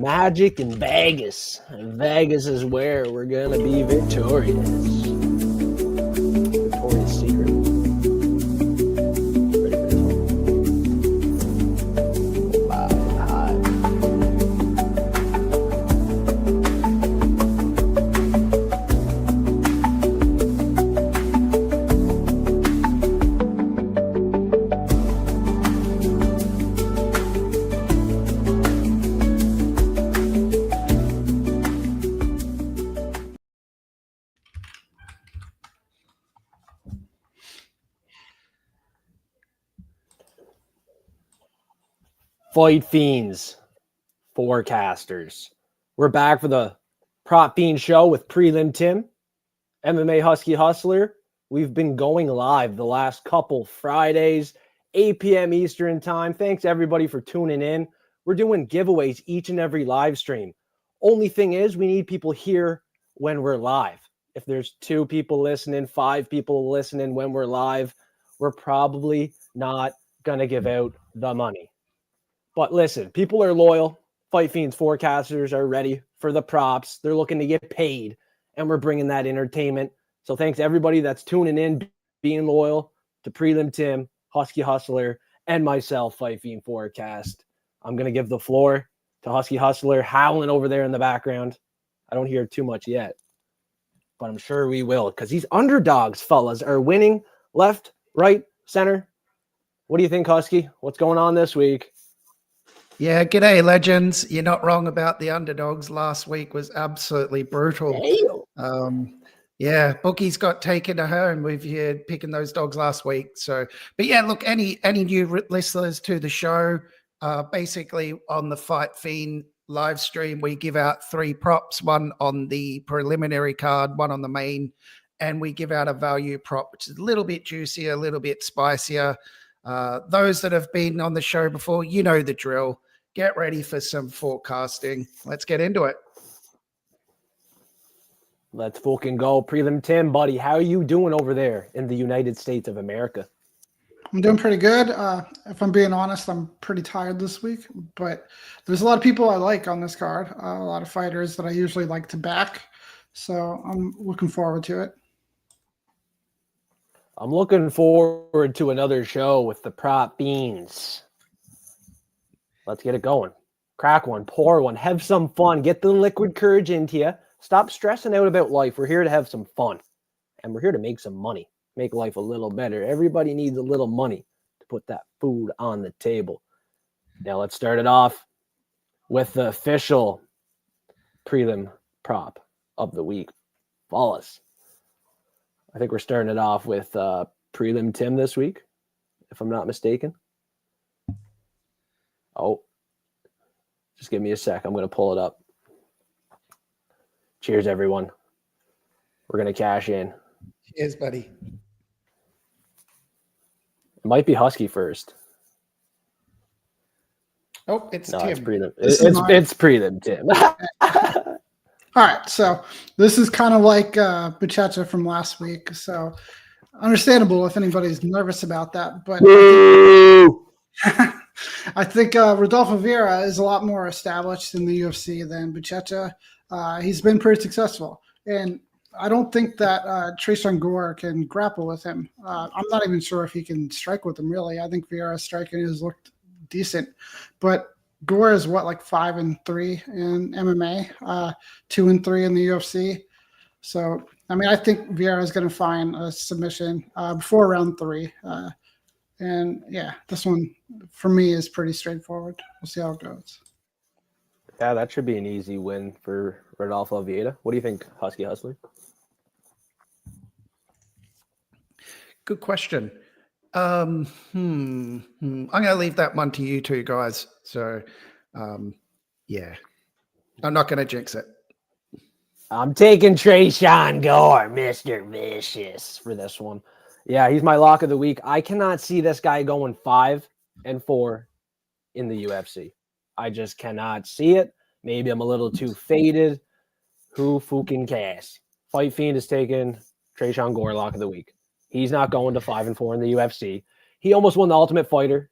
magic in Vegas. And Vegas is where we're going to be victorious. Victoria's Secret. Ready for this one? Wow, high. Fight Fiends, forecasters. We're back for the Prop Fiend show with Prelim Tim, MMA Husky Hustler. We've been going live the last couple Fridays, 8 p.m. Eastern time. Thanks everybody for tuning in. We're doing giveaways each and every live stream. Only thing is we need people here when we're live. If there's 2 people listening, 5 people listening when we're live, we're probably not going to give out the money. But listen, people are loyal. Fight Fiends forecasters are ready for the props. They're looking to get paid, and we're bringing that entertainment. So thanks to everybody that's tuning in, being loyal to Prelim Tim, Husky Hustler, and myself, Fight Fiend Forecast. I'm going to give the floor to Husky Hustler howling over there in the background. I don't hear too much yet, but I'm sure we will because these underdogs, fellas, are winning left, right, center. What do you think, Husky? What's going on this week? Yeah, g'day, legends. You're not wrong about the underdogs. Last week was absolutely brutal. Yeah, bookies got taken to her, and we've had picking those dogs last week. So, but yeah, look, any new listeners to the show, basically on the Fight Fiend live stream, we give out 3 props, one on the preliminary card, one on the main, and we give out a value prop, which is a little bit juicier, a little bit spicier. Those that have been on the show before, you know the drill. Get ready for some forecasting. Let's get into it. Let's fucking go. Prelim Tim, buddy, how are you doing over there in the United States of America? I'm doing pretty good. If I'm being honest, I'm pretty tired this week, but there's a lot of people I like on this card, a lot of fighters that I usually like to back, so I'm looking forward to it. I'm looking forward to another show with the Prop Beans. Let's get it going. Crack one, pour one, have some fun, get the liquid courage into you. Stop stressing out about life. We're here to have some fun, and we're here to make some money, make life a little better. Everybody needs a little money to put that food on the table. Now let's start it off with the official prelim prop of the week. Flawless. I think we're starting it off with Prelim Tim this week, if I'm not mistaken. Oh, just give me a sec. I'm going to pull it up. Cheers, everyone. We're going to cash in. Cheers, buddy. It might be Husky first. Oh, it's Tim. It's Prelim. It's Prelim Tim. All right, so this is kind of like Buchacha from last week, so understandable if anybody's nervous about that. But I think Rodolfo Vieira is a lot more established in the UFC than Buchacha. He's been pretty successful, and I don't think that Tresean Gore can grapple with him. I'm not even sure if he can strike with him, really. I think Vieira's striking has looked decent, but Gore is like 5-3 in MMA, 2-3 in the UFC. So, I mean, I think Vieira is going to find a submission before round 3. And yeah, this one for me is pretty straightforward. We'll see how it goes. Yeah, that should be an easy win for Rodolfo Vieira. What do you think, Husky Hustler? Good question. I'm going to leave that one to you two guys. So, yeah, I'm not going to jinx it. I'm taking Tresean Gore, Mr. Vicious, for this one. Yeah, he's my lock of the week. I cannot see this guy going 5-4 in the UFC. I just cannot see it. Maybe I'm a little too faded. Who fucking cares? Fight Fiend is taking Tresean Gore, lock of the week. He's not going to 5-4 in the UFC. He almost won the Ultimate Fighter.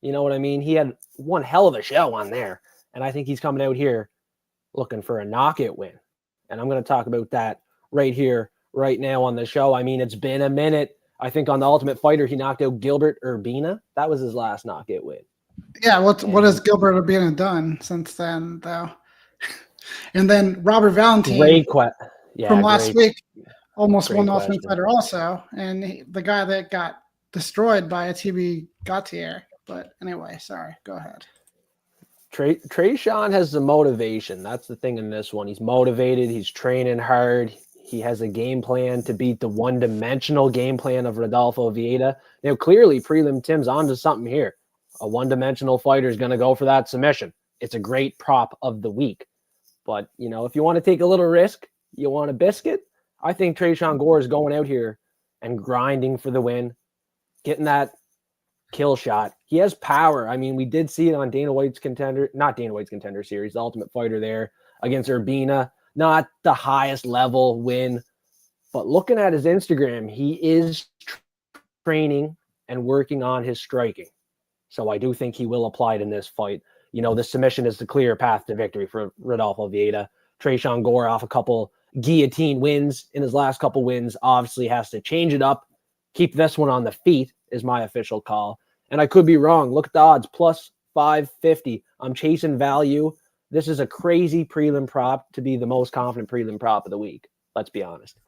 You know what I mean? He had one hell of a show on there. And I think he's coming out here looking for a knockout win. And I'm going to talk about that right here, right now on the show. I mean, it's been a minute. I think on the Ultimate Fighter, he knocked out Gilbert Urbina. That was his last knockout win. Yeah, what has Gilbert Urbina done since then, though? And then Robert Valentine from last week almost won the Ultimate Fighter also. And the guy that got destroyed by a TB Gautier. But anyway, sorry. Go ahead. Trayshawn has the motivation. That's the thing in this one. He's motivated. He's training hard. He has a game plan to beat the one-dimensional game plan of Rodolfo Vieira. Now, clearly, Prelim Tim's onto something here. A one-dimensional fighter is going to go for that submission. It's a great prop of the week. But, you know, if you want to take a little risk, you want a biscuit, I think Trayshawn Gore is going out here and grinding for the win, getting that kill shot. He has power. I mean, we did see it on Dana White's Contender Series, the Ultimate Fighter there against Urbina. Not the highest level win, but looking at his Instagram, he is training and working on his striking. So I do think he will apply it in this fight. You know, the submission is the clear path to victory for Rodolfo Vieira. Trayshawn Gore off a couple guillotine wins in his last couple wins, obviously has to change it up. Keep this one on the feet is my official call. And I could be wrong. Look at the odds, plus 550. I'm chasing value. This is a crazy prelim prop to be the most confident prelim prop of the week. Let's be honest.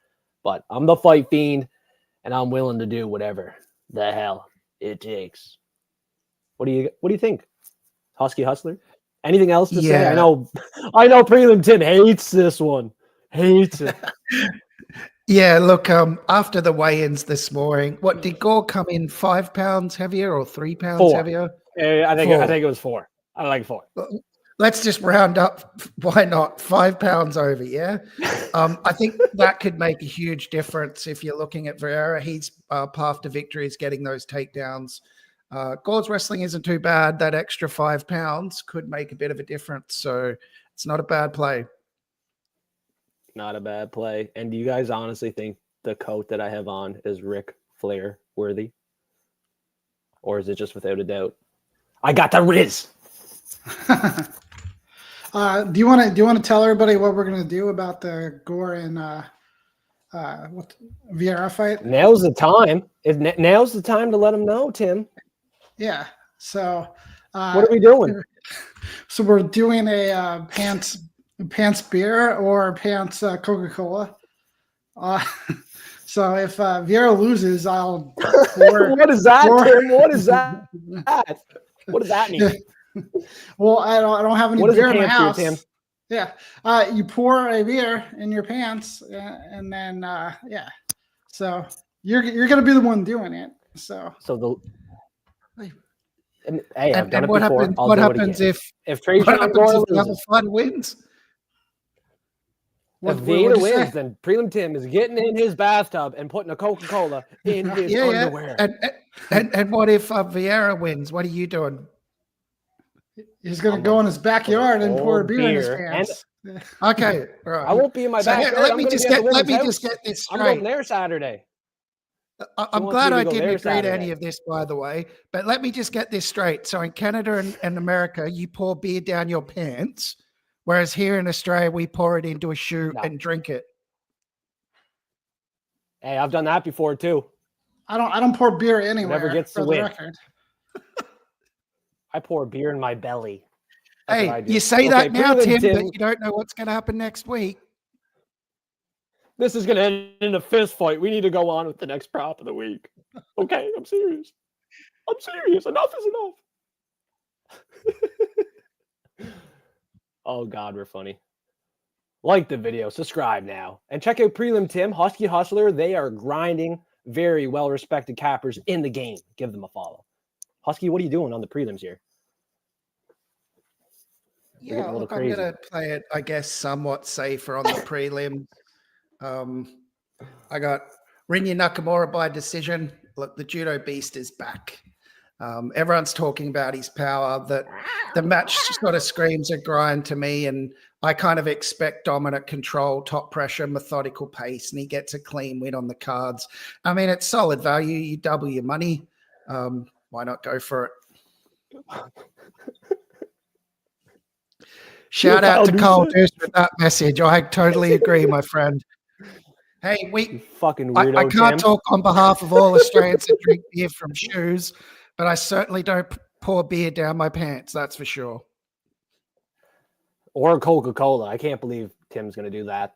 But I'm the fight fiend, and I'm willing to do whatever the hell it takes. What do you think, Husky Hustler? Anything else to say? I know Prelim Tim hates this one. Hates it. Yeah, look, after the weigh-ins this morning, what did Gore come in 5 pounds heavier or 3 pounds heavier? I think it was 4. I like 4. Let's just round up. Why not 5 pounds over? Yeah. I think that could make a huge difference if you're looking at Vieira. He's path to victory is getting those takedowns. Gore's wrestling isn't too bad. That extra 5 pounds could make a bit of a difference. So it's not a bad play. Not a bad play. And do you guys honestly think the coat that I have on is Ric Flair worthy? Or is it just without a doubt? I got the Riz. Do you want to tell everybody what we're going to do about the Gore and Vieira fight? Now's the time. Now's the time to let them know, Tim. Yeah. So what are we doing? So we're doing a pants beer or pants Coca-Cola. So if Vieira loses, I'll pour. What is that, Tim? What is that? What does that mean? Well, I don't have any beer in my house. Beer, Tim? Yeah, you pour a beer in your pants, and then so you're gonna be the one doing it. So I've done it what before. Happens, what happens if Trayshawn Gore loses? Fun wins? If Vieira wins, then Prelim Tim is getting in his bathtub and putting a Coca-Cola in his underwear. And what if Vieira wins? What are you doing? He's going to go in his backyard and pour a beer in his pants. Okay, right. I won't be in my backyard. Let me just get this straight. I'm going there Saturday. I'm glad I didn't agree to any of this, by the way. But let me just get this straight. So in Canada and America, you pour beer down your pants, whereas here in Australia, we pour it into a shoe and drink it. Hey, I've done that before too. I don't pour beer anywhere. Never gets to the win. Record. I pour beer in my belly. Hey, you say that now, Tim, but you don't know what's going to happen next week. This is going to end in a fist fight. We need to go on with the next prop of the week. Okay, I'm serious. Enough is enough. Oh, God, we're funny. Like the video, subscribe now, and check out Prelim Tim, Husky Hustler. They are grinding, very well-respected cappers in the game. Give them a follow. Husky, what are you doing on the prelims here? Yeah, look, I'm going to play it, I guess, somewhat safer on the prelim. I got Rinya Nakamura by decision. Look, the judo beast is back. Everyone's talking about his power. That the match sort of screams a grind to me, and I kind of expect dominant control, top pressure, methodical pace, and he gets a clean win on the cards. I mean, it's solid value. You double your money. Why not go for it? Shout out to Carl Deuce with that message. I totally agree, my friend. Hey, You fucking weirdo, I can't Tim. talk on behalf of all Australians that drink beer from shoes, but I certainly don't pour beer down my pants, that's for sure. Or Coca-Cola. I can't believe Tim's going to do that.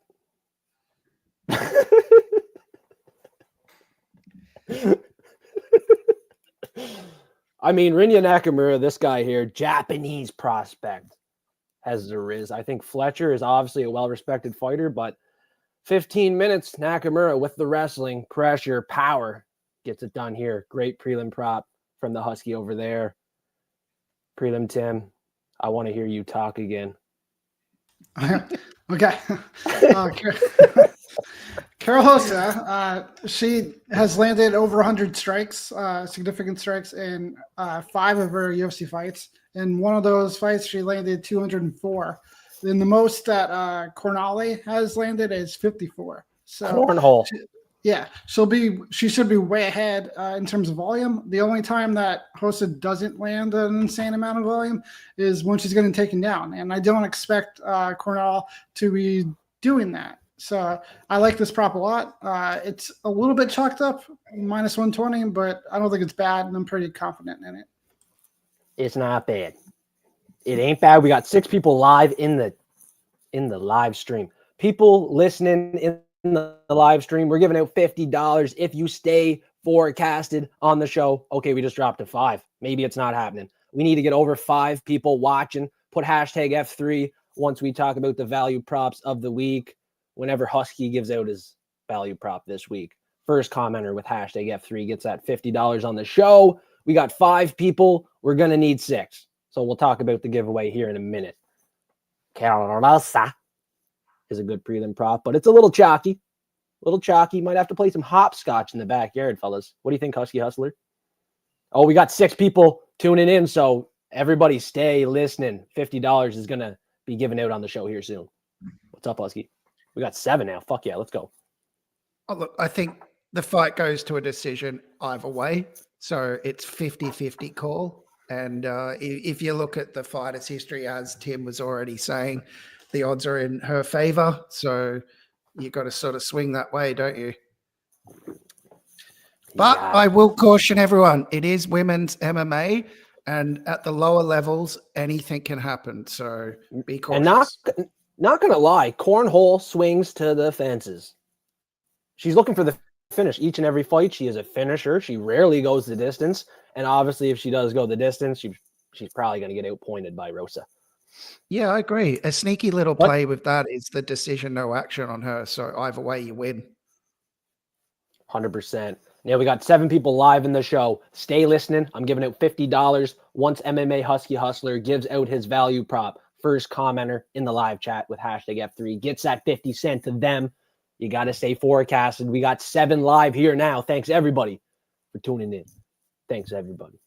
I mean, Rinya Nakamura, this guy here, Japanese prospect, has the riz. I think Fletcher is obviously a well-respected fighter, but 15 minutes, Nakamura with the wrestling, pressure, power, gets it done here. Great prelim prop from the Husky over there. Prelim Tim, I want to hear you talk again. Okay. Carol Hossa, she has landed over 100 strikes, significant strikes in 5 of her UFC fights. In one of those fights, she landed 204. Then the most that Cornali has landed is 54. So Cornhole. She should be way ahead in terms of volume. The only time that Hossa doesn't land an insane amount of volume is when she's getting taken down. And I don't expect Cornell to be doing that. So I like this prop a lot. It's a little bit chalked up, minus 120, but I don't think it's bad, and I'm pretty confident in it. It's not bad. It ain't bad. We got 6 people live in the live stream. People listening in the live stream, we're giving out $50 if you stay forecasted on the show. Okay, we just dropped to 5. Maybe it's not happening. We need to get over 5 people watching. Put hashtag F3 once we talk about the value props of the week. Whenever Husky gives out his value prop this week, first commenter with hashtag F3 gets that $50 on the show. We got 5 people. We're going to need 6. So we'll talk about the giveaway here in a minute. Carolasa is a good prelim prop, but it's a little chalky. Might have to play some hopscotch in the backyard, fellas. What do you think, Husky Hustler? Oh, we got 6 people tuning in, so everybody stay listening. $50 is going to be given out on the show here soon. What's up, Husky? We got 7 now. Fuck yeah, let's go. Oh, look, I think the fight goes to a decision either way. So it's 50-50 call. And if you look at the fighter's history, as Tim was already saying, the odds are in her favor. So you got to sort of swing that way, don't you? But I will caution everyone, it is women's MMA. And at the lower levels, anything can happen. So be cautious. And not going to lie, Cornhole swings to the fences. She's looking for the finish each and every fight. She is a finisher. She rarely goes the distance. And obviously, if she does go the distance, she's probably going to get outpointed by Rosa. Yeah, I agree. A sneaky little play with that is the decision, no action on her. So either way, you win. 100%. Now we got 7 people live in the show. Stay listening. I'm giving out $50 once MMA Husky Hustler gives out his value prop. First commenter in the live chat with hashtag F3 gets that 50 cents to them. You got to stay forecasted. We got 7 live here now. Thanks, everybody, for tuning in. Thanks, everybody.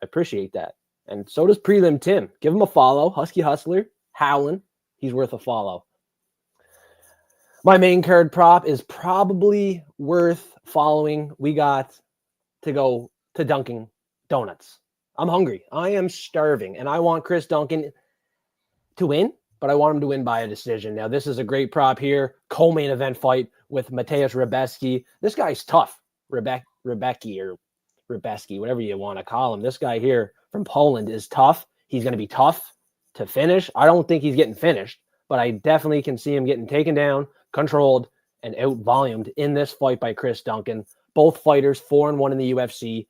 I appreciate that. And so does Prelim Tim. Give him a follow. Husky Hustler, howling. He's worth a follow. My main card prop is probably worth following. We got to go to Dunkin' Donuts. I'm hungry. I am starving. And I want Chris Duncan to win, but I want him to win by a decision. Now, this is a great prop here. Co-main event fight with Mateusz Rebecki. This guy's tough. Rebecki or Rebeski, whatever you want to call him. This guy here from Poland is tough. He's going to be tough to finish. I don't think he's getting finished, but I definitely can see him getting taken down, controlled, and out-volumed in this fight by Chris Duncan. Both fighters 4-1 in the UFC.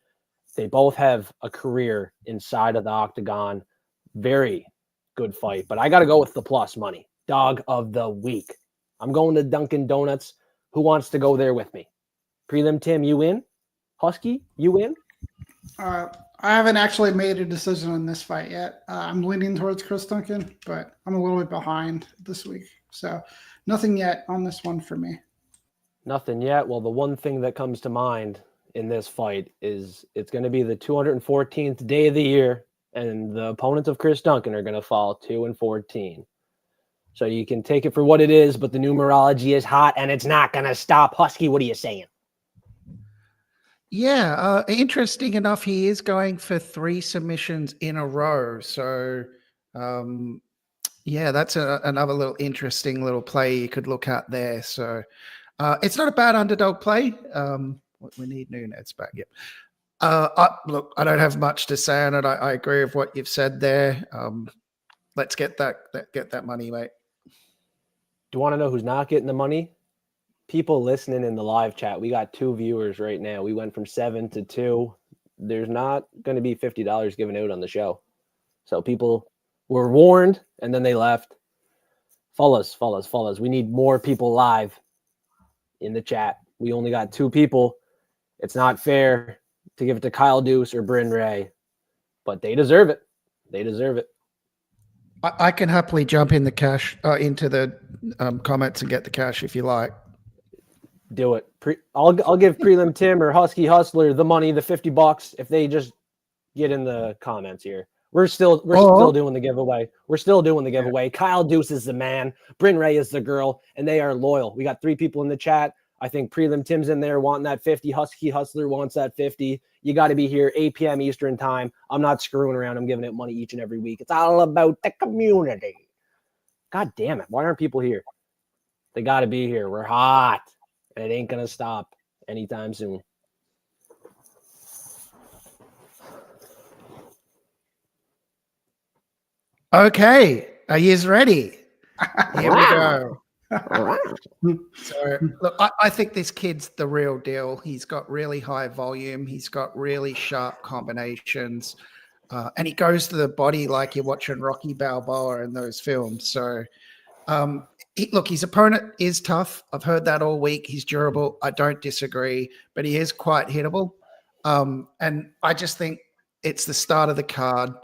They both have a career inside of the octagon. Very good fight, but I got to go with the plus money. Dog of the week. I'm going to Dunkin' Donuts. Who wants to go there with me? Prelim Tim, you in? Husky, you in? I haven't actually made a decision on this fight yet. I'm leaning towards Chris Duncan, but I'm a little bit behind this week. So nothing yet on this one for me. Nothing yet. Well, the one thing that comes to mind in this fight is it's going to be the 214th day of the year, and the opponents of Chris Duncan are going to fall 2-14. So you can take it for what it is, but the numerology is hot, and it's not going to stop. Husky, what are you saying? Yeah, interesting enough, he is going for 3 submissions in a row. So, Yeah, that's another little interesting little play you could look at there. So it's not a bad underdog play. We need Nunes back. Yep. Look, I don't have much to say on it. I agree with what you've said there. Let's get that money, mate. Do you want to know who's not getting the money? People listening in the live chat. We got 2 viewers right now. We went from 7 to 2. There's not going to be $50 given out on the show. So people were warned and then they left. Follow us. We need more people live in the chat. We only got 2 people. It's not fair to give it to Kyle Deuce or Bryn Ray, but they deserve it. I can happily jump in the cash into the comments and get the cash if you like. Do it. I'll give Prelim Tim or Husky Hustler the money, the $50, if they just get in the comments here. We're still doing the giveaway. Yeah. Kyle Deuce is the man. Bryn Ray is the girl, and they are loyal. We got 3 people in the chat. I think Prelim Tim's in there wanting that 50. Husky Hustler wants that 50. You got to be here 8 p.m. Eastern time. I'm not screwing around. I'm giving it money each and every week. It's all about the community. God damn it. Why aren't people here? They got to be here. We're hot, and it ain't going to stop anytime soon. Okay. Are you ready? Here we go. So, look, I think this kid's the real deal. He's got really high volume. He's got really sharp combinations. And he goes to the body like you're watching Rocky Balboa in those films. So, look, his opponent is tough. I've heard that all week. He's durable. I don't disagree, but he is quite hittable. And I just think it's the start of the card.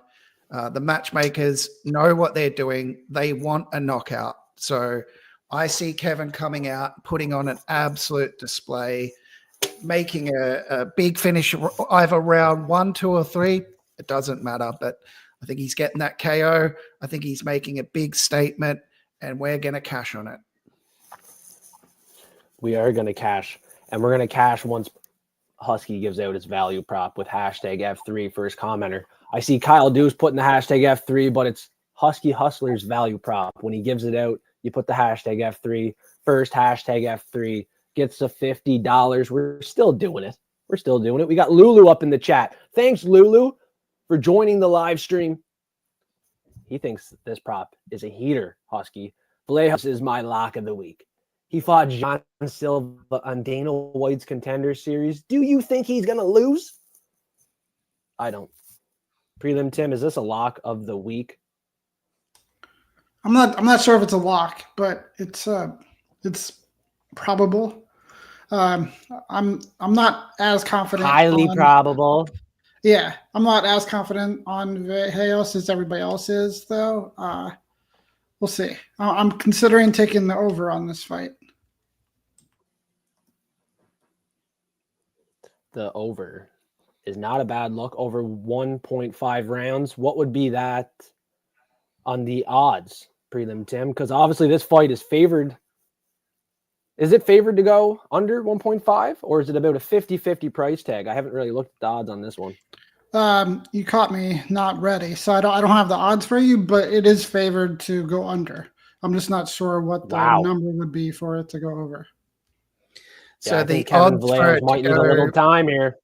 The matchmakers know what they're doing. They want a knockout. So I see Kevin coming out, putting on an absolute display, making a big finish, either round 1, 2, or 3. It doesn't matter, but I think he's getting that KO. I think he's making a big statement, and we're going to cash on it. We are going to cash, and we're going to cash once Husky gives out his value prop with hashtag F3 for his commenter. I see Kyle Deuce putting the hashtag F3, but it's Husky Hustler's value prop. When he gives it out, you put the hashtag F3. First hashtag F3 gets the $50. We're still doing it. We got Lulu up in the chat. Thanks, Lulu, for joining the live stream. He thinks this prop is a heater, Husky. Vallejos is my lock of the week. He fought John Silva on Dana White's Contender Series. Do you think he's going to lose? I don't. Prelim Tim, is this a lock of the week? I'm not sure if it's a lock, but it's probable. I'm not as confident. Highly probable. Yeah, I'm not as confident on Vallejos as everybody else is, though. We'll see. I'm considering taking the over on this fight. The over is not a bad look. Over 1.5 rounds. What would be that on the odds, Prelim Tim? Because obviously this fight is favored. Is it favored to go under 1.5, or is it about a 50-50 price tag? I haven't really looked at the odds on this one. You caught me not ready, so I don't have the odds for you, but it is favored to go under. I'm just not sure what the number would be for it to go over. So yeah, the Kevin odds Vallejos might need a little time here.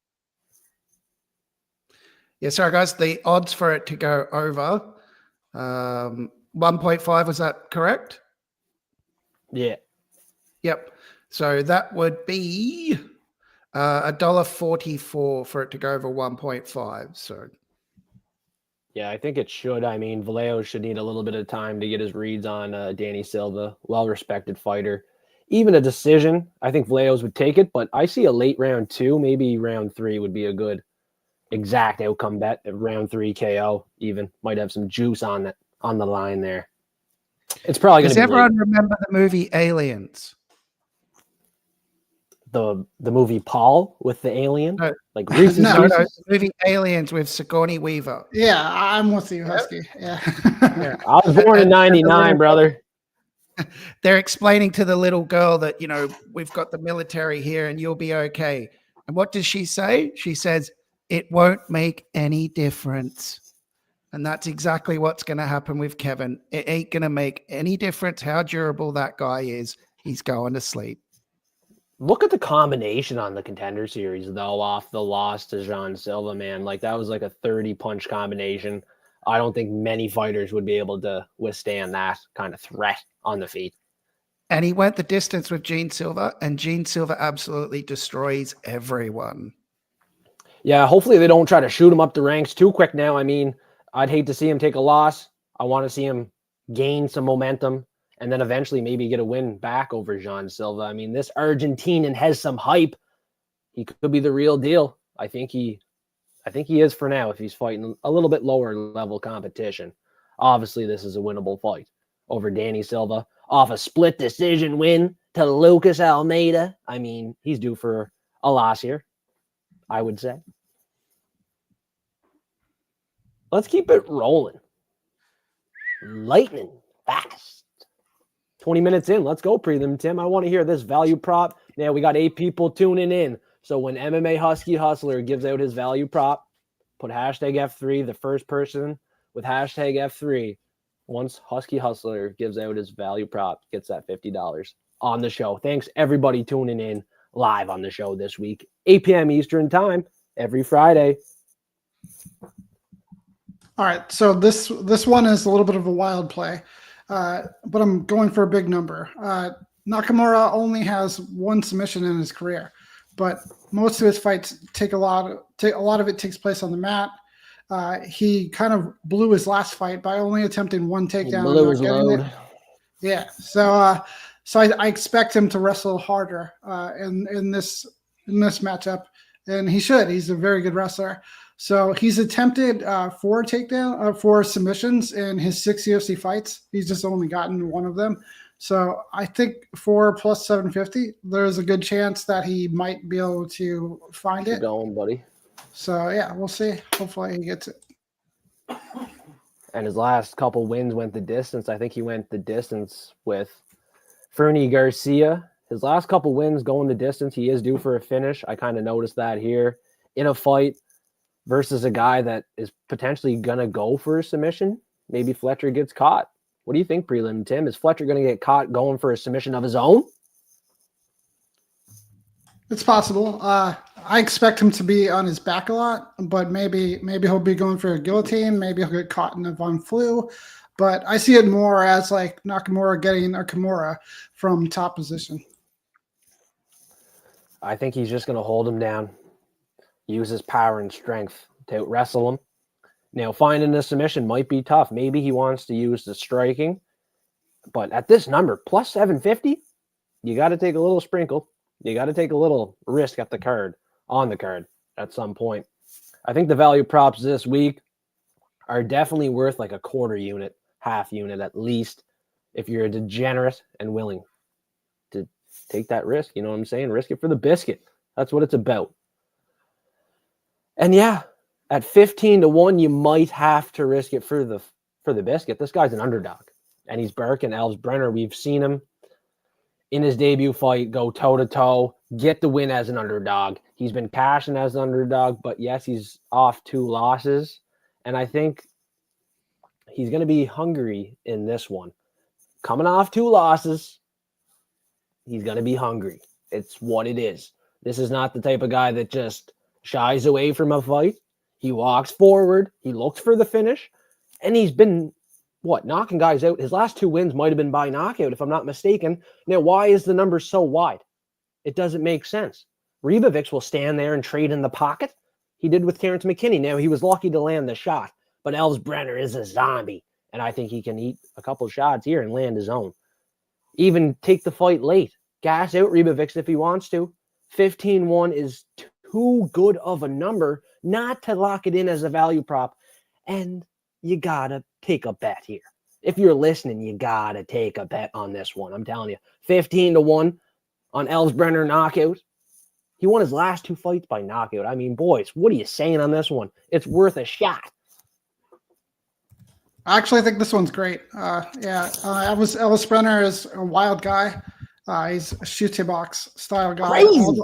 Yeah, sorry guys, the odds for it to go over 1.5, was that correct? Yeah. Yep. So that would be $1.44 for it to go over 1.5. So yeah, I think it should. I mean, Vallejos should need a little bit of time to get his reads on Danny Silva, well-respected fighter. Even a decision, I think Vallejos would take it, but I see a late round 2, maybe round 3 would be a good exact outcome bet. Round 3 KO even might have some juice on the line there. It's probably going to be. Does everyone remember the movie Aliens? The movie Paul with the alien? No. Like Reese's the movie Aliens with Sigourney Weaver. Yeah, I'm with you, Husky. Yeah. Yeah. I was born in 99, brother. They're explaining to the little girl that, we've got the military here and you'll be okay. And what does she say? She says, it won't make any difference. And that's exactly what's going to happen with Kevin. It ain't going to make any difference how durable that guy is. He's going to sleep. Look at the combination on the Contender Series, though, off the loss to Jean Silva, man. Like, that was like a 30-punch combination. I don't think many fighters would be able to withstand that kind of threat on the feet. And he went the distance with Gene Silva, and Gene Silva absolutely destroys everyone. Yeah, hopefully they don't try to shoot him up the ranks too quick now. I mean, I'd hate to see him take a loss. I want to see him gain some momentum and then eventually maybe get a win back over Jean Silva. I mean, this Argentinian has some hype. He could be the real deal. I think he is for now if he's fighting a little bit lower level competition. Obviously, this is a winnable fight over Danny Silva off a split decision win to Lucas Almeida. I mean, he's due for a loss here, I would say. Let's keep it rolling. Lightning fast. 20 minutes in. Let's go, Prelim Tim. I want to hear this value prop. Now, we got 8 people tuning in. So when MMA Husky Hustler gives out his value prop, put hashtag F3. The first person with hashtag F3, once Husky Hustler gives out his value prop, gets that $50 on the show. Thanks, everybody tuning in live on the show this week. 8 p.m. Eastern time, every Friday. All right, so this one is a little bit of a wild play, but I'm going for a big number. Nakamura only has 1 submission in his career, but most of his fights a lot of it takes place on the mat. He kind of blew his last fight by only attempting 1 takedown. Blew his load. Yeah, so I expect him to wrestle harder in this matchup, and he should. He's a very good wrestler. So he's attempted 4 submissions in his 6 UFC fights. He's just only gotten 1 of them. So I think 4 plus 750, there's a good chance that he might be able to find it. Keep going, buddy. So yeah, we'll see. Hopefully he gets it. And his last couple wins went the distance. I think he went the distance with Fernie Garcia. His last couple wins going the distance. He is due for a finish. I kind of noticed that here in a fight versus a guy that is potentially going to go for a submission. Maybe Fletcher gets caught. What do you think, Prelim Tim? Is Fletcher going to get caught going for a submission of his own? It's possible. I expect him to be on his back a lot, but maybe he'll be going for a guillotine. Maybe he'll get caught in a Von Flu. But I see it more as like Nakamura getting a Kimura from top position. I think he's just going to hold him down, use his power and strength to wrestle him. Now, finding a submission might be tough. Maybe he wants to use the striking. But at this number, plus 750, you got to take a little sprinkle. You got to take a little risk on the card at some point. I think the value props this week are definitely worth like a quarter unit, half unit at least, if you're a degenerate and willing to take that risk. You know what I'm saying? Risk it for the biscuit. That's what it's about. And yeah, at 15-1, you might have to risk it for the biscuit. This guy's an underdog, and he's Birkin Elves Brenner. We've seen him in his debut fight go toe-to-toe, get the win as an underdog. He's been cashing as an underdog, but yes, he's off 2 losses, and I think he's going to be hungry in this one. Coming off 2 losses, he's going to be hungry. It's what it is. This is not the type of guy that just shies away from a fight. He walks forward. He looks for the finish, and he's been knocking guys out. His last 2 wins might have been by knockout, if I'm not mistaken. Now, why is the number so wide? It doesn't make sense. Ribovics will stand there and trade in the pocket. He did with Terrence McKinney. Now, he was lucky to land the shot, but Elves Brenner is a zombie, and I think he can eat a couple shots here and land his own. Even take the fight late. Gas out Ribovics if he wants to. 15-1 is too good of a number not to lock it in as a value prop, and you gotta take a bet here. If you're listening, you gotta take a bet on this one. I'm telling you, 15-1 on Elsbrenner knockout. He won his last 2 fights by knockout. I mean, boys, what are you saying on this one? It's worth a shot. Actually, I think this one's great. Elvis Brenner is a wild guy. He's a shoot box style guy. Crazy.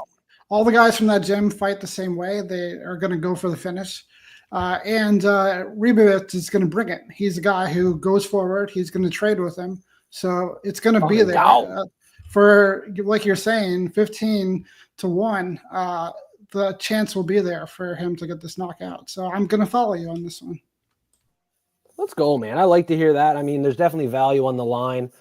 All the guys from that gym fight the same way. They are going to go for the finish. And Rebovitz is going to bring it. He's a guy who goes forward. He's going to trade with him. So it's going to be there. For, like you're saying, 15-1, the chance will be there for him to get this knockout. So I'm going to follow you on this one. Let's go, man. I like to hear that. I mean, there's definitely value on the line.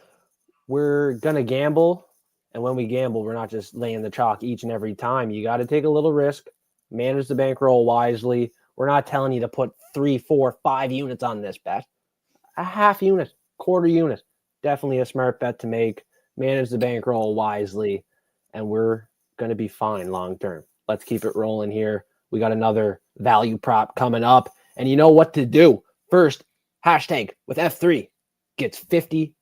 We're going to gamble. And when we gamble, we're not just laying the chalk each and every time. You got to take a little risk, manage the bankroll wisely. We're not telling you to put 3, 4, 5 units on this bet. A half unit, quarter unit. Definitely a smart bet to make. Manage the bankroll wisely, and we're going to be fine long term. Let's keep it rolling here. We got another value prop coming up, and you know what to do. First, hashtag with F3 gets $50.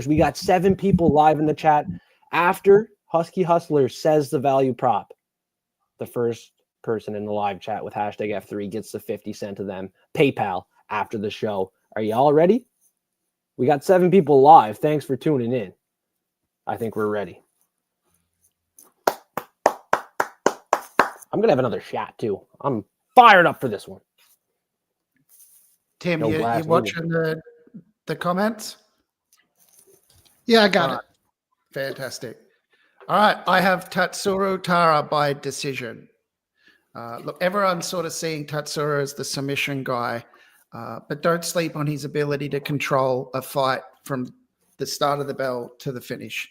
We got 7 people live in the chat. After Husky Hustler says the value prop, the first person in the live chat with hashtag F3 gets the 50 cent to them. PayPal after the show. Are you all ready? We got 7 people live. Thanks for tuning in. I think we're ready. I'm going to have another shot, too. I'm fired up for this one. Tim, you watching the comments? Yeah, I got it. Fantastic. All right. I have Tatsuro Tara by decision. Look, everyone's sort of seeing Tatsuro as the submission guy, but don't sleep on his ability to control a fight from the start of the bell to the finish.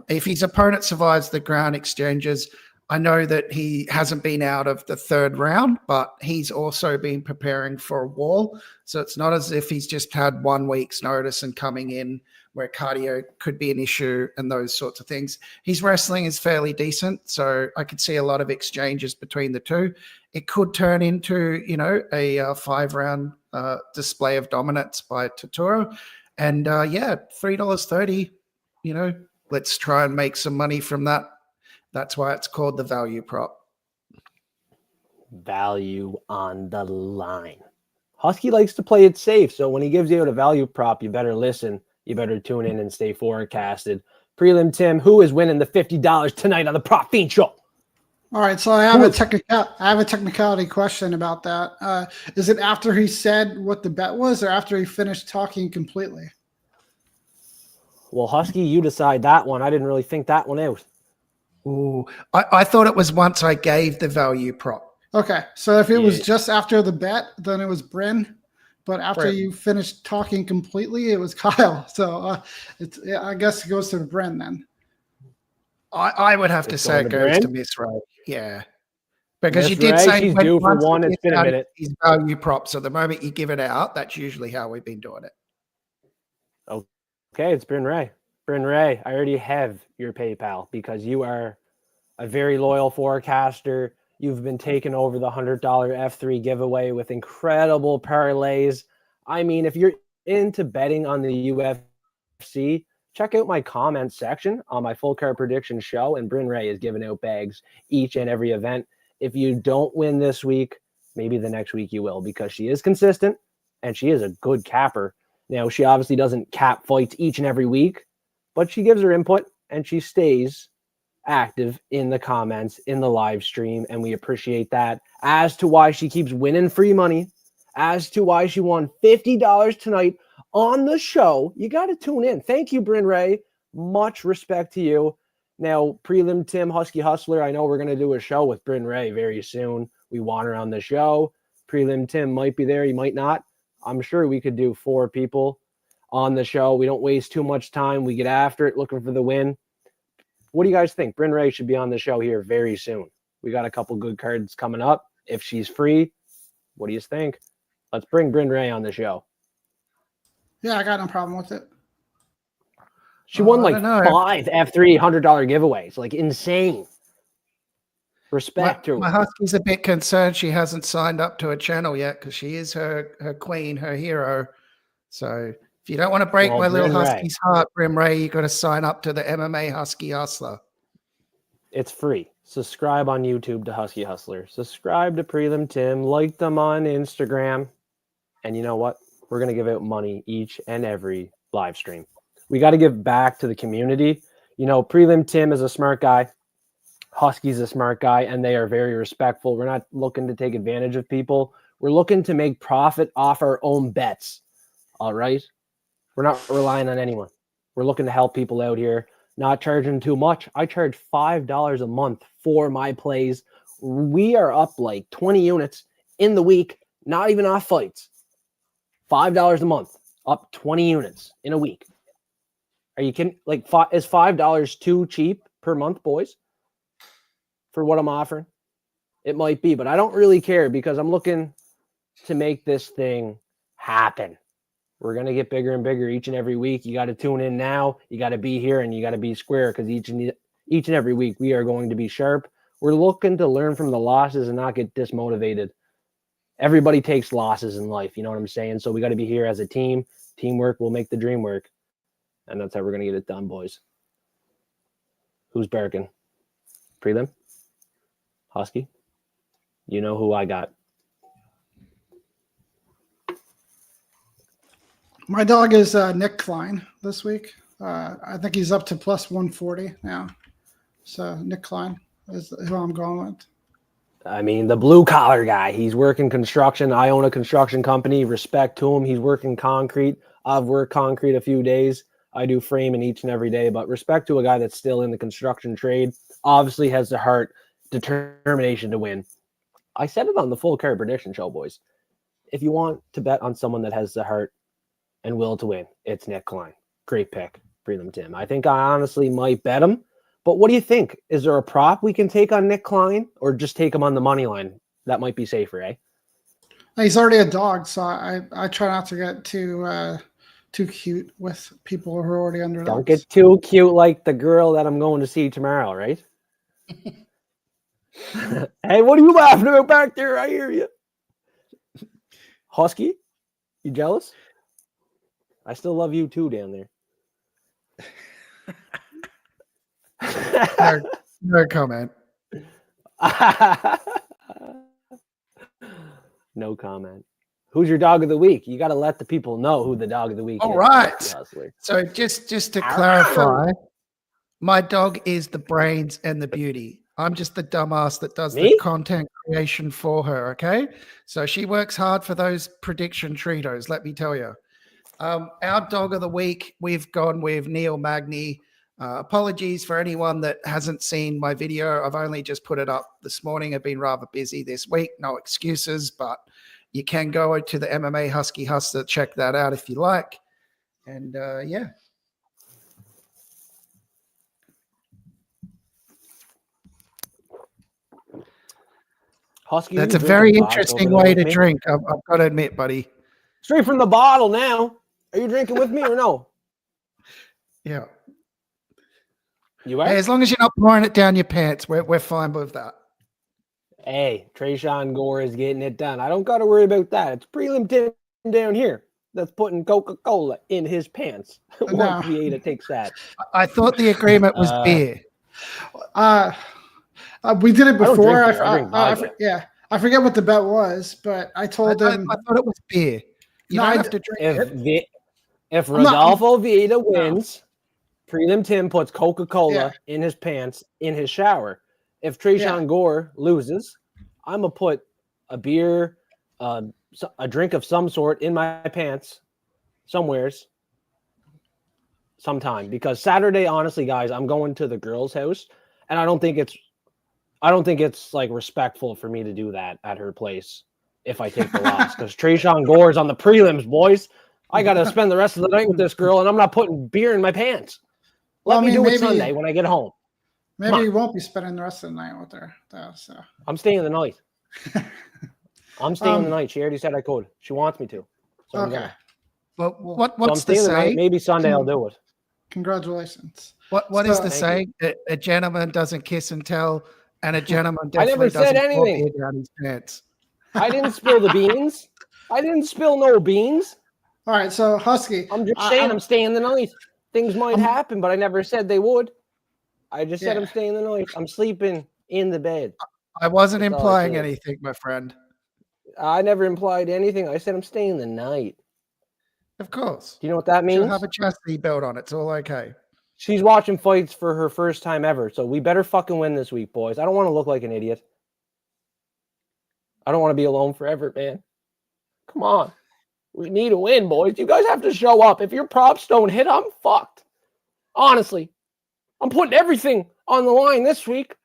If his opponent survives the ground exchanges, I know that he hasn't been out of the 3rd round, but he's also been preparing for a wall. So it's not as if he's just had 1 week's notice and coming in where cardio could be an issue and those sorts of things. His wrestling is fairly decent, so I could see a lot of exchanges between the two. It could turn into, a 5-round display of dominance by Tatsuro. And $3.30, let's try and make some money from that. That's why it's called the value prop. Value on the line. Husky likes to play it safe, so when he gives you a value prop, you better listen. You better tune in and stay forecasted. Prelim Tim, who is winning the $50 tonight on the Prop Fiend Show? All right, so I have a technicality question about that. Is it after he said what the bet was, or after he finished talking completely? Well, Husky, you decide that one. I didn't really think that one out. Ooh, I thought it was once I gave the value prop. Okay, so if it was just after the bet, then it was Bryn. But after you finished talking completely, it was Kyle. So I guess it goes to Bryn then. I would have to say it goes to Miss Ray. Yeah. Because you did Ray, say she's due for one. It's been a minute. His value prop. So the moment you give it out, that's usually how we've been doing it. Okay, it's Bryn Ray. Bryn Ray, I already have your PayPal because you are a very loyal forecaster. You've been taking over the $100 F3 giveaway with incredible parlays. I mean, if you're into betting on the UFC, check out my comment section on my full card prediction show, and Bryn Ray is giving out bags each and every event. If you don't win this week, maybe the next week you will, because she is consistent and she is a good capper. Now, she obviously doesn't cap fights each and every week, but she gives her input and she stays active in the comments, in the live stream, and we appreciate that. As to why she keeps winning free money, as to why she won $50 tonight on the show, you got to tune in. Thank you, Bryn Ray. Much respect to you. Now, Prelim Tim, Husky Hustler, I know we're going to do a show with Bryn Ray very soon. We want her on the show. Prelim Tim might be there. He might not. I'm sure we could do 4 people on the show. We don't waste too much time. We get after it, looking for the win. What do you guys think? Bryn Ray should be on the show here very soon. We got a couple good cards coming up. If she's free, what do you think? Let's bring Bryn Ray on the show. Yeah, I got no problem with it. She won like 5 F3 $100 giveaways. Like insane. Respect her. My Husky's a bit concerned she hasn't signed up to a channel yet because she is her queen, her hero. So if you don't want to break my little Husky's heart, Bryn Ray, you got to sign up to the MMA Husky Hustler. It's free. Subscribe on YouTube to Husky Hustler. Subscribe to Prelim Tim. Like them on Instagram. And you know what? We're going to give out money each and every live stream. We got to give back to the community. You know, Prelim Tim is a smart guy. Husky's a smart guy, and they are very respectful. We're not looking to take advantage of people. We're looking to make profit off our own bets. All right. We're not relying on anyone. We're looking to help people out here, not charging too much. I charge $5 a month for my plays. We are up like 20 units in the week, not even off fights. $5 a month, up 20 units in a week. Are you kidding? Like, is $5 too cheap per month, boys, for what I'm offering? It might be, but I don't really care because I'm looking to make this thing happen. We're going to get bigger and bigger each and every week. You got to tune in now. You got to be here and you got to be square because each and every week we are going to be sharp. We're looking to learn from the losses and not get dismotivated. Everybody takes losses in life. You know what I'm saying? So we got to be here as a team. Teamwork will make the dream work. And that's how we're going to get it done, boys. Who's barking? Prelim? Husky? You know who I got. My dog is Nick Klein this week. I think he's up to plus 140 now. So Nick Klein is who I'm going with. I mean, the blue collar guy. He's working construction. I own a construction company. Respect to him. He's working concrete. I've worked concrete a few days. I do framing each and every day. But respect to a guy that's still in the construction trade. Obviously has the heart, determination to win. I said it on the Full Card Prediction Show, boys. If you want to bet on someone that has the heart and will to win, it's Nick Klein. Great pick, Prelim Tim. I think I honestly might bet him. But what do you think? Is there a prop we can take on Nick Klein or just take him on the money line? That might be safer, eh? He's already a dog, so I try not to get too cute with people who are already under. Don't get too cute like the girl that I'm going to see tomorrow, right? Hey, what are you laughing about back there? I hear you. Husky, you jealous? I still love you too down there. No comment. No comment. Who's your dog of the week? You got to let the people know who the dog of the week is. All right. So just to clarify, my dog is the brains and the beauty. I'm just the dumbass that does the content creation for her, okay? So she works hard for those prediction treatos, let me tell you. Our dog of the week, we've gone with Neil Magny. Apologies for anyone that hasn't seen my video. I've only just put it up this morning. I've been rather busy this week. No excuses, but you can go to the MMA Husky Hustler, check that out if you like. And yeah. Husky, that's a very interesting way to drink. I've got to admit, buddy. Straight from the bottle now. Are you drinking with me or no? Yeah. You are? Hey, as long as you're not pouring it down your pants, we're fine with that. Hey, Trayshawn Gore is getting it done. I don't got to worry about that. It's Prelim Tim down here that's putting Coca-Cola in his pants. Once Vieta takes that. I thought the agreement was beer. We did it before. I forget what the bet was, but I told him. I thought it was beer. You don't have to drink if Rodolfo Vieta wins, Prelim Tim puts Coca-Cola in his pants in his shower. If Trayshawn Gore loses, I'm going to put a beer, a drink of some sort in my pants somewheres sometime. Because Saturday, honestly, guys, I'm going to the girl's house, and I don't think it's like respectful for me to do that at her place if I take the loss. Because Trayshawn Gore is on the prelims, boys. I got to spend the rest of the night with this girl, and I'm not putting beer in my pants. Let me do it Sunday when I get home. Maybe you won't be spending the rest of the night with her, though. So I'm staying the night. I'm staying the night. She already said I could. She wants me to. So okay. Well, what's the saying? Maybe Sunday I'll do it. Congratulations. What is the saying? A gentleman doesn't kiss and tell, and a gentleman definitely doesn't pour beer down his pants. I didn't spill the beans. I didn't spill no beans. All right, so Husky. I'm just saying I'm staying the night. Things might happen, but I never said they would. I just said I'm staying the night. I'm sleeping in the bed. I wasn't implying anything, my friend. I never implied anything. I said I'm staying the night. Of course. Do you know what that means? She'll have a chastity belt on. It's all okay. She's watching fights for her first time ever, so we better fucking win this week, boys. I don't want to look like an idiot. I don't want to be alone forever, man. Come on. We need a win, boys. You guys have to show up. If your props don't hit, I'm fucked. Honestly. I'm putting everything on the line this week.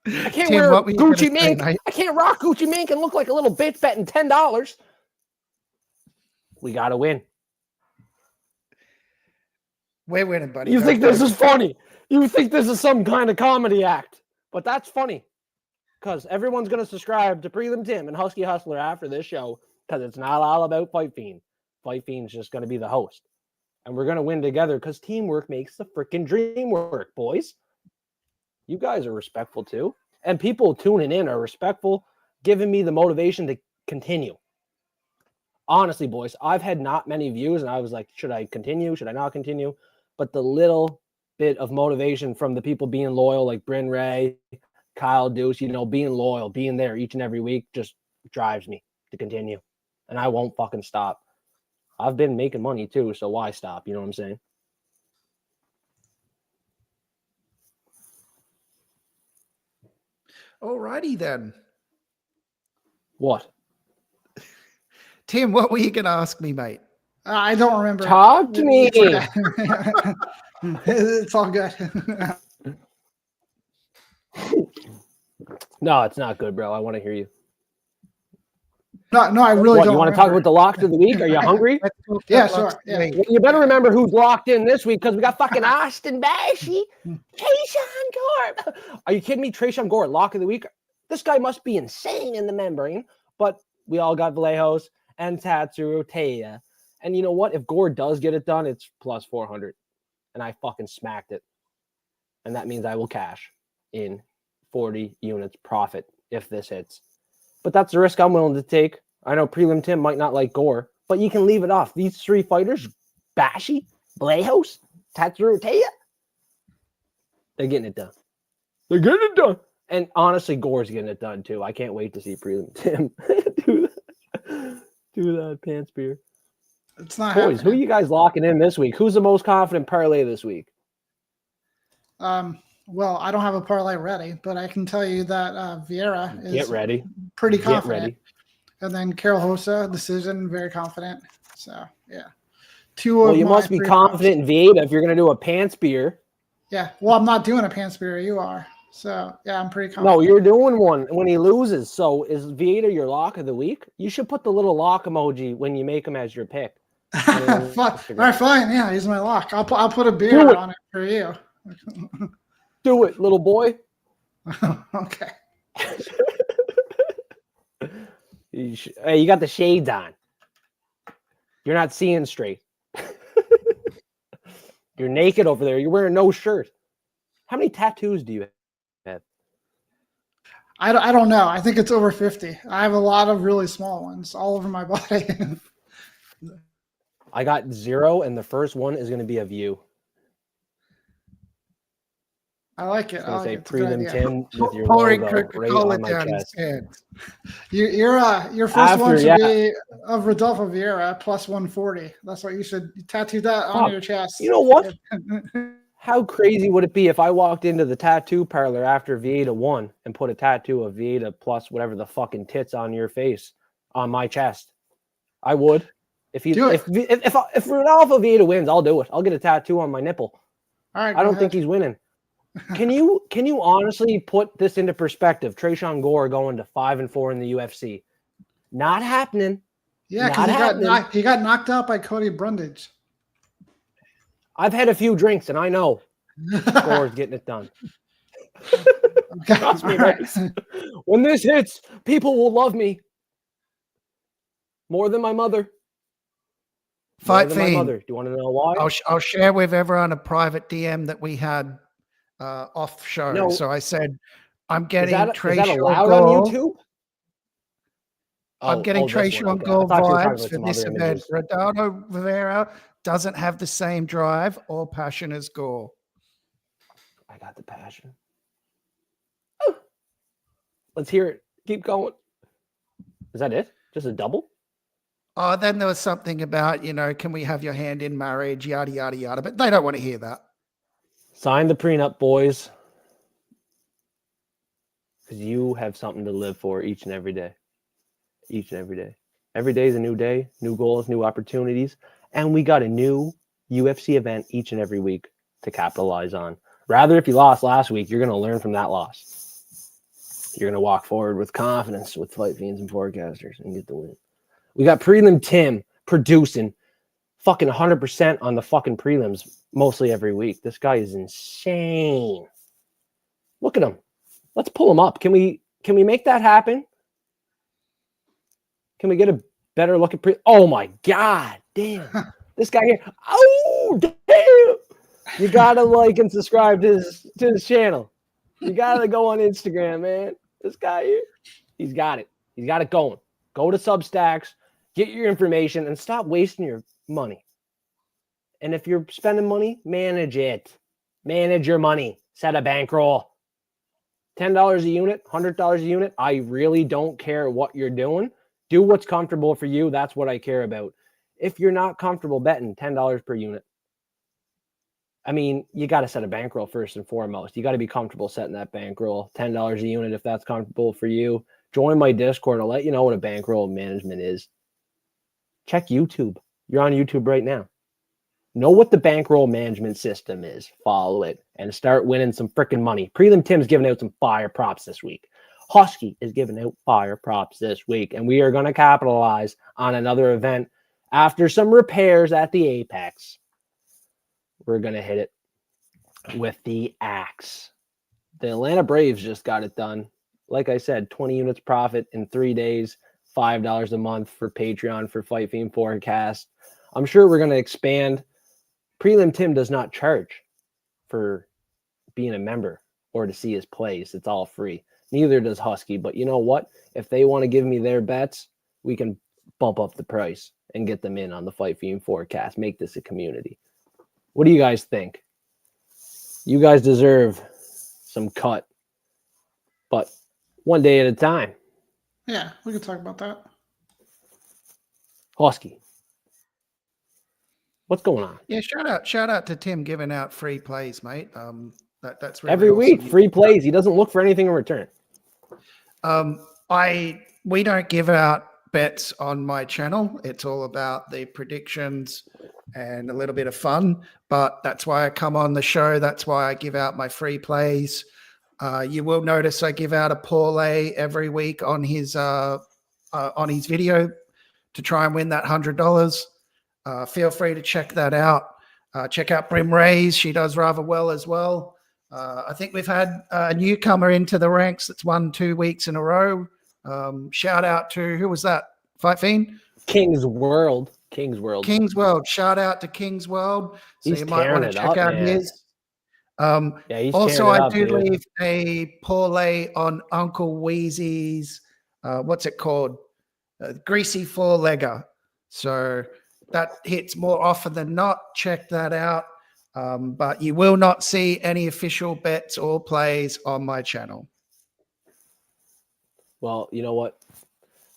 I can't Tim, wear what were you gonna Gucci say, mink. mate? I can't rock Gucci mink and look like a little bitch betting $10. We got to win. We're winning, buddy. You Go think this Tigers. is funny. You think this is some kind of comedy act. But that's funny. Because everyone's going to subscribe to Prelim Tim and Husky Hustler after this show. Because it's not all about Fight Fiend. Fight Fiend's just going to be the host. And we're going to win together because teamwork makes the freaking dream work, boys. You guys are respectful too. And people tuning in are respectful, giving me the motivation to continue. Honestly, boys, I've had not many views, and I was like, should I continue? Should I not continue? But the little bit of motivation from the people being loyal, like Bryn Ray, Kyle Deuce, being loyal, being there each and every week just drives me to continue. And I won't fucking stop. I've been making money too, so why stop? You know what I'm saying? Alrighty then. What? Tim, what were you going to ask me, mate? I don't remember. Talk to me. It's all good. No, it's not good, bro. I want to hear you. No, I really What, don't. you want to talk about the locks of the week? Are you hungry? Yeah, sure. Yeah. Well, you better remember who's locked in this week because we got fucking Austin Bashy, Trayshawn Gore. Are you kidding me? Trayshawn Gore, lock of the week. This guy must be insane in the membrane. But we all got Vallejos and Tatsuro Taya. And you know what? If Gore does get it done, it's plus 400. And I fucking smacked it. And that means I will cash in 40 units profit if this hits. But that's the risk I'm willing to take. I know Prelim Tim might not like Gore, but you can leave it off. These three fighters, Bashy, Vallejos, Tatsuro Taya, they're getting it done. They're getting it done. And honestly, Gore's getting it done too. I can't wait to see Prelim Tim do that pants beer. It's not Boys, who are happening. you guys locking in this week? Who's the most confident parlay this week? Well, I don't have a parlay ready, but I can tell you that Vieira is Get ready. pretty Get confident. ready. And then Carol Hosa, decision, very confident. So, yeah. Two Well, of you my must be three confident in Vieta if you're going to do a pants beer. Yeah. Well, I'm not doing a pants beer. You are. So, yeah, I'm pretty confident. No, you're doing one when he loses. So is Vieta your lock of the week? You should put the little lock emoji when you make him as your pick. All right, fine. Yeah, he's my lock. I'll put a beer on it for you. Do it, little boy. Okay. Hey, you got the shades on. You're not seeing straight. You're naked over there. You're wearing no shirt. How many tattoos do you have? I don't know. I think it's over 50. I have a lot of really small ones all over my body. I got 0, and the first one is going to be of you. I like it. It's I going like to it. say It's a good Prelim idea. Tim with your Pouring logo right Coca-Cola on my down his chest. pants. Your first one should be of Rodolfo Vieira plus 140. That's what you should tattoo that on your chest. You know what? How crazy would it be if I walked into the tattoo parlor after Vieta won and put a tattoo of Vieta plus whatever the fucking tits on your face on my chest? I would. If Rodolfo Vieta wins, I'll do it. I'll get a tattoo on my nipple. All right. I don't think he's winning. Can you honestly put this into perspective? Trayshawn Gore going to 5-4 in the UFC. Not happening. Yeah, because he got knocked out by Cody Brundage. I've had a few drinks and I know Gore's getting it done. Okay. Trust me, guys. When this hits, people will love me more than my mother. Fight my Fiend. mother. Do you want to know why? I'll share with everyone a private DM that we had off show. No. So I said, I'm getting is that allowed on YouTube? I'm getting Trayshawn Gore vibes for this event. Images. Rodolfo Vieira doesn't have the same drive or passion as Gore. I got the passion. Let's hear it. Keep going. Is that it? Just a double? Oh, then there was something about, can we have your hand in marriage, yada, yada, yada. But they don't want to hear that. Sign the prenup, boys. Because you have something to live for each and every day. each and every day. Every day is a new day, new goals, new opportunities. And we got a new UFC event each and every week to capitalize on. Rather, if you lost last week, you're going to learn from that loss. You're going to walk forward with confidence with Fight Fiends and Forecasters and get the win. We got Prelim Tim producing fucking 100% on the fucking prelims mostly every week. This guy is insane. Look at him. Let's pull him up. Can we make that happen? Can we get a better look at Oh my god, damn. This guy here. Oh damn. You gotta like and subscribe to his channel. You gotta go on Instagram, man. This guy here, he's got it. He's got it going. Go to Substacks, get your information, and stop wasting your money. And if you're spending money, manage it. Manage your money. Set a bankroll. $10 a unit, $100 a unit. I really don't care what you're doing. Do what's comfortable for you. That's what I care about. If you're not comfortable betting $10 per unit, I mean, you got to set a bankroll first and foremost. You got to be comfortable setting that bankroll. $10 a unit if that's comfortable for you. Join my Discord. I'll let you know what a bankroll management is. Check YouTube. You're on YouTube right now. Know what the bankroll management system is. Follow it and start winning some freaking money. Prelim Tim's giving out some fire props this week. Husky is giving out fire props this week, and we are going to capitalize on another event after some repairs at the Apex. We're going to hit it with the axe. The Atlanta Braves just got it done. Like I said, 20 units profit in 3 days, $5 a month for Patreon for Fight Fiend Forecast. I'm sure we're going to expand. Prelim Tim does not charge for being a member or to see his plays. It's all free. Neither does Husky. But you know what? If they want to give me their bets, we can bump up the price and get them in on the Fight Fiend Forecast. Make this a community. What do you guys think? You guys deserve some cut, but one day at a time. Yeah, we can talk about that. Husky, what's going on? Yeah, shout out to Tim giving out free plays, mate. That's really every awesome. week, free plays. He doesn't look for anything in return. We don't give out bets on my channel. It's all about the predictions and a little bit of fun. But that's why I come on the show. That's why I give out my free plays. You will notice I give out a parlay every week on his video to try and win that $100. Feel free to check that out. Check out Brim Rays. She does rather well as well. I think we've had a newcomer into the ranks that's won 2 weeks in a row. Shout out to, who was that? Fight Fiend? King's World. Shout out to King's World. So He's you might want to check out his. He's also, I do dude. leave a parlay on Uncle Wheezy's, what's it called? Greasy four-legger. So that hits more often than not. Check that out. But you will not see any official bets or plays on my channel. Well, you know what?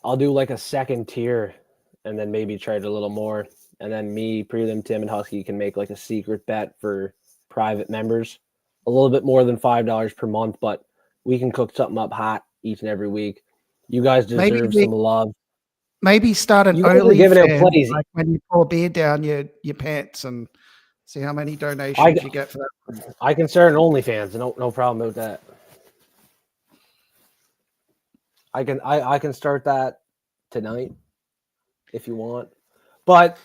I'll do like a second tier and then maybe trade a little more. And then me, Prelim Tim, and Husky can make like a secret bet for private members. A little bit more than $5 per month, but we can cook something up hot each and every week. You guys deserve some love. Maybe start an early like when you pour beer down your pants and see how many donations you get for that. I can start an OnlyFans. No problem with that. I can start that tonight if you want. But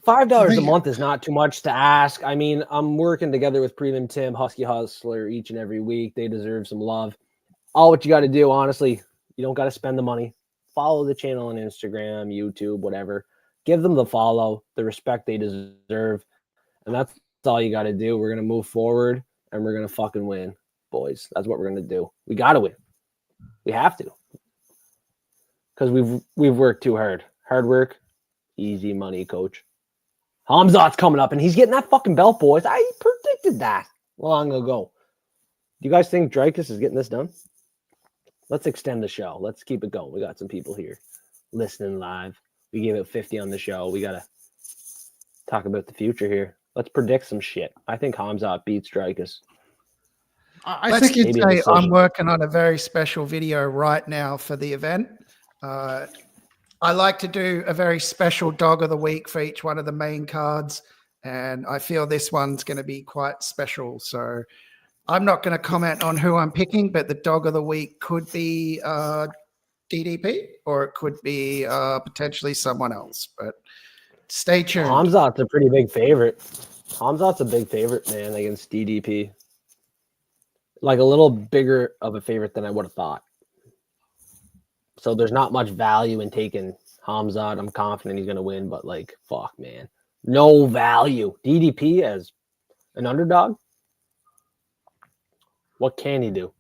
$5 a month is not too much to ask. I mean, I'm working together with Prelim Tim, Husky Hustler each and every week. They deserve some love. All what you got to do, honestly, you don't got to spend the money. Follow the channel on Instagram, YouTube, whatever. Give them the follow, the respect they deserve. And that's all you got to do. We're going to move forward and we're going to fucking win, boys. That's what we're going to do. We got to win. We have to. Because we've worked too hard. Hard work, easy money, coach. Hamzat's coming up and he's getting that fucking belt, boys. I predicted that long ago. Do you guys think Dreykus is getting this done? Let's extend the show. Let's keep it going. We got some people here listening live. We gave it 50 on the show. We got to talk about the future here. Let's predict some shit. I think Hamzat beats Dreykus. I think it's I'm working on a very special video right now for the event. I like to do a very special dog of the week for each one of the main cards, and I feel this one's going to be quite special. So I'm not going to comment on who I'm picking, but the dog of the week could be DDP, or it could be potentially someone else. But stay tuned. Hamzat's a pretty big favorite. Hamzat's a big favorite, man, against DDP. Like a little bigger of a favorite than I would have thought. So there's not much value in taking Hamzat. I'm confident he's going to win, but like, fuck, man. No value. DDP as an underdog? What can he do?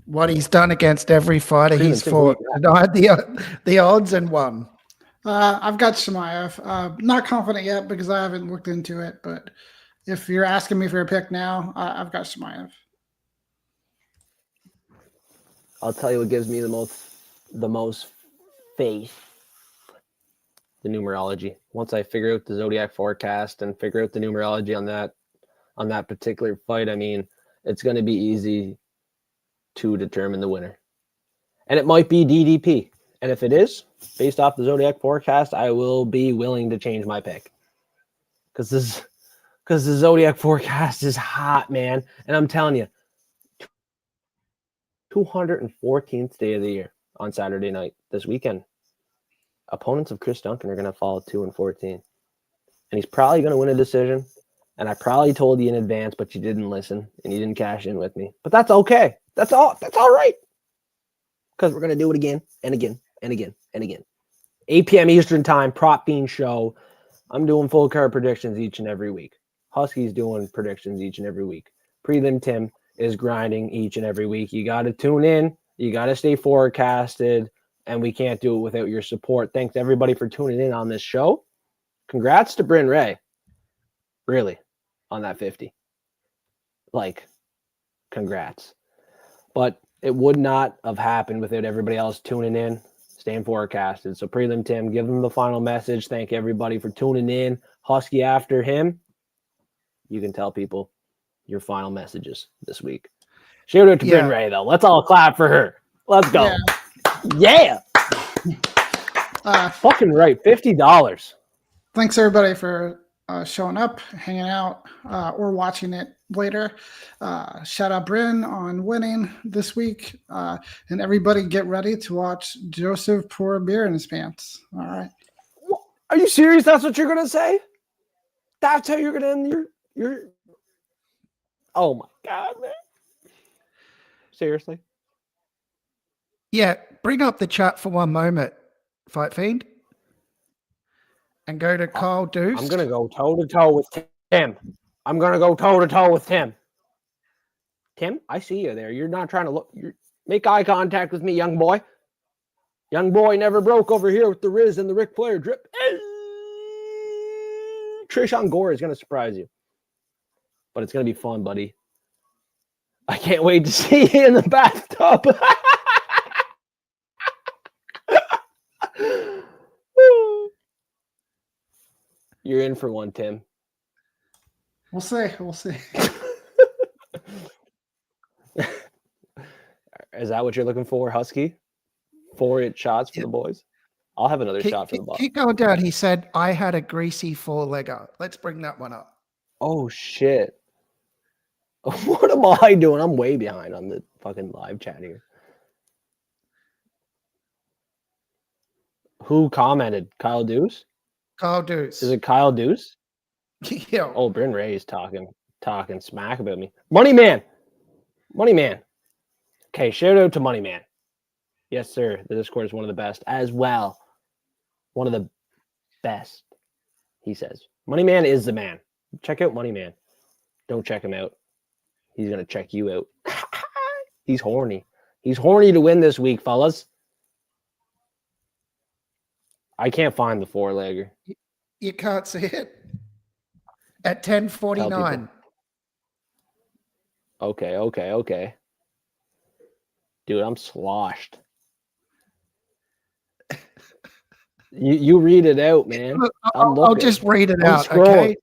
What he's done against every fighter he's fought. Denied the odds and won. I've got Chimaev. Not confident yet because I haven't looked into it, but if you're asking me for a pick now, I've got Chimaev. I'll tell you what gives me the most faith. The numerology. Once I figure out the zodiac forecast and figure out the numerology on that particular fight, I mean, it's going to be easy to determine the winner. And it might be DDP. And if it is, based off the zodiac forecast, I will be willing to change my pick. Because the zodiac forecast is hot, man. And I'm telling you, 214th day of the year on Saturday night this weekend. Opponents of Chris Duncan are going to fall 2-14. And he's probably going to win a decision. And I probably told you in advance, but you didn't listen and you didn't cash in with me. But that's okay. That's all right. Because we're going to do it again and again and again and again. 8 p.m. Eastern time, Prop Fiend show. I'm doing full card predictions each and every week. Husky's doing predictions each and every week. Prelim Tim is grinding each and every week. You got to tune in. You got to stay forecasted. And we can't do it without your support. Thanks, everybody, for tuning in on this show. Congrats to Bryn Ray. Really, on that 50. Like, congrats. But it would not have happened without everybody else tuning in, staying forecasted. So Prelim Tim, give them the final message. Thank everybody for tuning in. Husky after him. You can tell people your final messages this week. Shout out to Bryn Ray, though. Let's all clap for her. Let's go. Yeah. Fucking right. $50. Thanks, everybody, for showing up, hanging out, or watching it later. Shout out Bryn on winning this week. And everybody get ready to watch Joseph pour a beer in his pants. All right. Are you serious? That's what you're going to say? That's how you're going to end your... Oh, my God, man. Seriously? Yeah, bring up the chat for one moment, Fight Fiend. And go to Kyle Deuce. I'm going to go toe-to-toe with Tim. I'm going to go toe-to-toe with Tim. Tim, I see you there. You're not trying to look. Make eye contact with me, young boy. Young boy never broke over here with the Riz and the Ric Flair drip. Trishan Gore is going to surprise you. But it's going to be fun, buddy. I can't wait to see you in the bathtub. You're in for one, Tim. We'll see. We'll see. Is that what you're looking for, Husky? 4 shots for the boys? I'll have another shot for the boys. Keep going down. He said, I had a greasy 4-legger. Let's bring that one up. Oh, shit. What am I doing? I'm way behind on the fucking live chat here. Who commented? Kyle Deuce? Kyle Deuce. Is it Kyle Deuce? Yeah. Oh, Bryn Ray is talking smack about me. Money Man. Okay, shout out to Money Man. Yes, sir. The Discord is one of the best as well. One of the best, he says. Money Man is the man. Check out Money Man. Don't check him out. He's going to check you out. He's horny. He's horny to win this week, fellas. I can't find the 4-legger. You can't see it. At 10:49. Okay. Dude, I'm sloshed. You read it out, man. I'll just read it out, okay?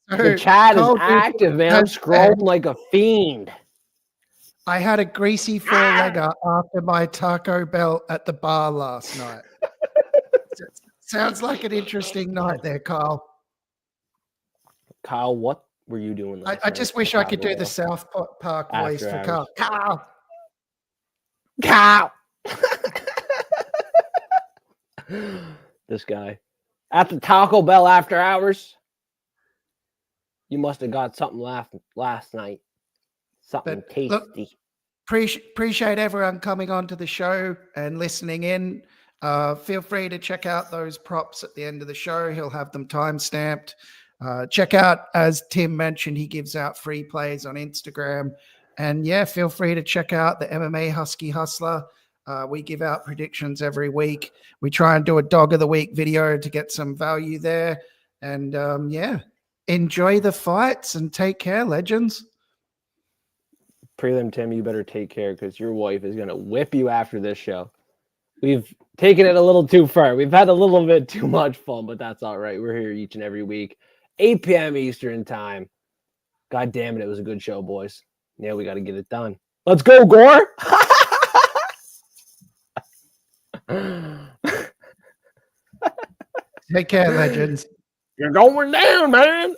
The chat is active, man. I'm scrolling like a fiend. I had a greasy four-legger after my Taco Bell at the bar last night. Sounds like an interesting night there, Kyle. Kyle, what were you doing last I night just at wish I could Taco do the Bell? South Park voice After for hours. Kyle. Kyle! This guy. At the Taco Bell after hours, you must have got something last night. Something But tasty. look, appreciate everyone coming on to the show and listening in. Feel free to check out those props at the end of the show. He'll have them time-stamped. Check out, as Tim mentioned, he gives out free plays on Instagram. And yeah, feel free to check out the MMA Husky Hustler. We give out predictions every week. We try and do a dog of the week video to get some value there. And yeah, enjoy the fights and take care, legends. Prelim Tim, you better take care because your wife is going to whip you after this show. We've taken it a little too far. We've had a little bit too much fun, but that's all right. We're here each and every week, 8 p.m. Eastern time. God damn it. It was a good show, boys. Yeah, we got to get it done. Let's go, Gore. Take care, legends. You're going down, man.